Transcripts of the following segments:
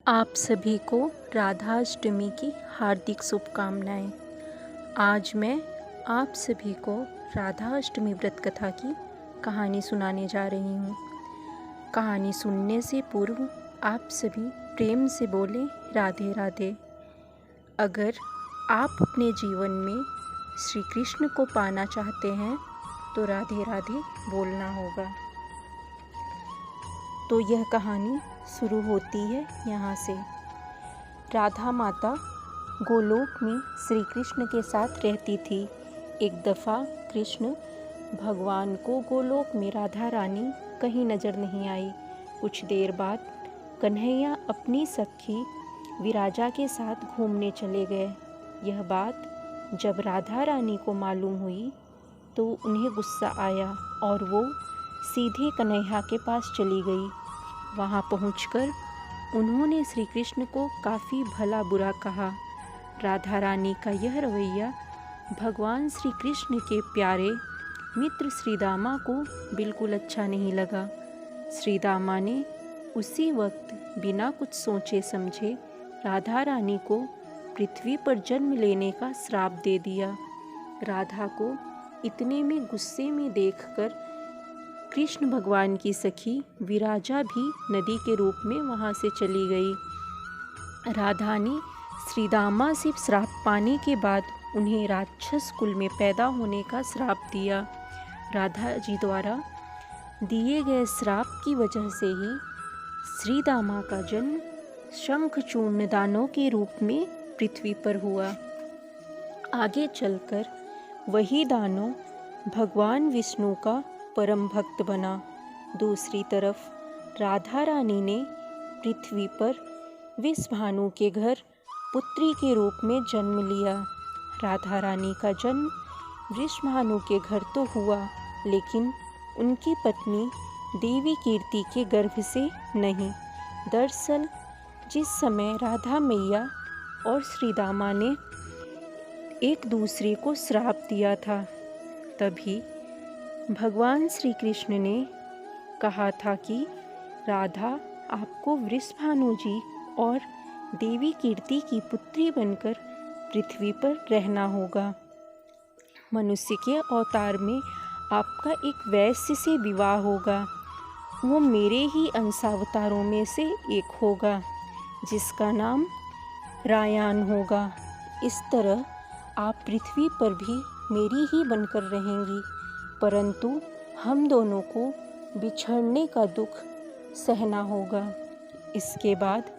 आप सभी को राधाष्टमी की हार्दिक शुभकामनाएं। आज मैं आप सभी को राधाष्टमी व्रत कथा की कहानी सुनाने जा रही हूँ। कहानी सुनने से पूर्व आप सभी प्रेम से बोलें राधे राधे। अगर आप अपने जीवन में श्री कृष्ण को पाना चाहते हैं तो राधे राधे बोलना होगा। तो यह कहानी शुरू होती है यहाँ से। राधा माता गोलोक में श्री कृष्ण के साथ रहती थी। एक दफ़ा कृष्ण भगवान को गोलोक में राधा रानी कहीं नज़र नहीं आई। कुछ देर बाद कन्हैया अपनी सखी विराजा के साथ घूमने चले गए। यह बात जब राधा रानी को मालूम हुई तो उन्हें गुस्सा आया और वो सीधे कन्हैया के पास चली गई। वहाँ पहुंचकर उन्होंने श्री कृष्ण को काफ़ी भला बुरा कहा। राधा रानी का यह रवैया भगवान श्री कृष्ण के प्यारे मित्र श्रीदामा को बिल्कुल अच्छा नहीं लगा। श्रीदामा ने उसी वक्त बिना कुछ सोचे समझे राधा रानी को पृथ्वी पर जन्म लेने का श्राप दे दिया। राधा को इतने में गुस्से में देखकर कृष्ण भगवान की सखी विराजा भी नदी के रूप में वहाँ से चली गई। राधा ने श्रीदामा से श्राप पाने के बाद उन्हें राक्षस कुल में पैदा होने का श्राप दिया। राधा जी द्वारा दिए गए श्राप की वजह से ही श्रीदामा का जन्म शंखचूर्ण दानों के रूप में पृथ्वी पर हुआ। आगे चलकर वही दानव भगवान विष्णु का परम भक्त बना। दूसरी तरफ राधा रानी ने पृथ्वी पर विषभानु के घर पुत्री के रूप में जन्म लिया। राधा रानी का जन्म विषभानु के घर तो हुआ, लेकिन उनकी पत्नी देवी कीर्ति के गर्भ से नहीं। दरअसल जिस समय राधा मैया और श्रीदामा ने एक दूसरे को श्राप दिया था, तभी भगवान श्री कृष्ण ने कहा था कि राधा आपको वृषभानु जी और देवी कीर्ति की पुत्री बनकर पृथ्वी पर रहना होगा। मनुष्य के अवतार में आपका एक वैश्य से विवाह होगा। वो मेरे ही अंशावतारों में से एक होगा जिसका नाम रायान होगा। इस तरह आप पृथ्वी पर भी मेरी ही बनकर रहेंगी, परंतु हम दोनों को बिछड़ने का दुख सहना होगा। इसके बाद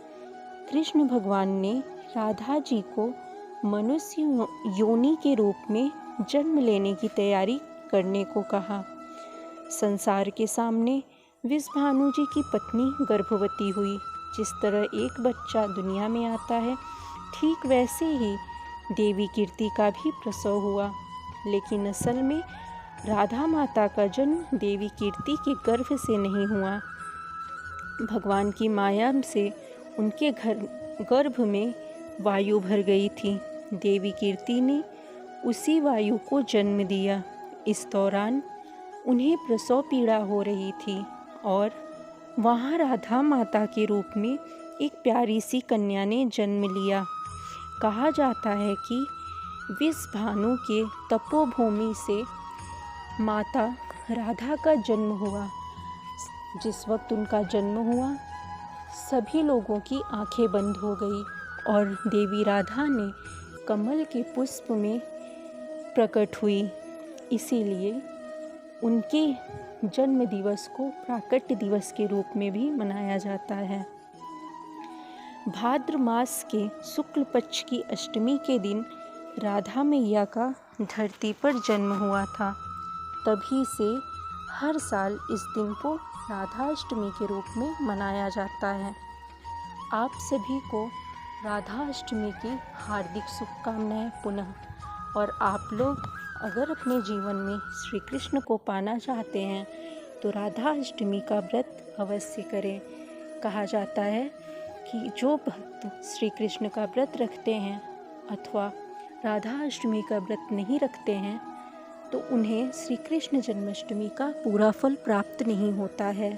कृष्ण भगवान ने राधा जी को मनुष्य योनि के रूप में जन्म लेने की तैयारी करने को कहा। संसार के सामने विषभानु जी की पत्नी गर्भवती हुई। जिस तरह एक बच्चा दुनिया में आता है, ठीक वैसे ही देवी कीर्ति का भी प्रसव हुआ। लेकिन असल में राधा माता का जन्म देवी कीर्ति के गर्भ से नहीं हुआ। भगवान की माया से उनके गर्भ में वायु भर गई थी। देवी कीर्ति ने उसी वायु को जन्म दिया। इस दौरान उन्हें प्रसव पीड़ा हो रही थी और वहाँ राधा माता के रूप में एक प्यारी सी कन्या ने जन्म लिया। कहा जाता है कि विषभानु के तपोभूमि से माता राधा का जन्म हुआ। जिस वक्त उनका जन्म हुआ, सभी लोगों की आंखें बंद हो गई और देवी राधा ने कमल के पुष्प में प्रकट हुई। इसीलिए उनके जन्म दिवस को प्राकट्य दिवस के रूप में भी मनाया जाता है। भाद्र मास के शुक्ल पक्ष की अष्टमी के दिन राधा मैया का धरती पर जन्म हुआ था। तभी से हर साल इस दिन को राधाष्टमी के रूप में मनाया जाता है। आप सभी को राधाष्टमी की हार्दिक शुभकामनाएं पुनः। और आप लोग अगर अपने जीवन में श्री कृष्ण को पाना चाहते हैं तो राधाष्टमी का व्रत अवश्य करें। कहा जाता है कि जो भक्त श्री कृष्ण का व्रत रखते हैं अथवा राधाष्टमी का व्रत नहीं रखते हैं तो उन्हें श्री कृष्ण जन्माष्टमी का पूरा फल प्राप्त नहीं होता है।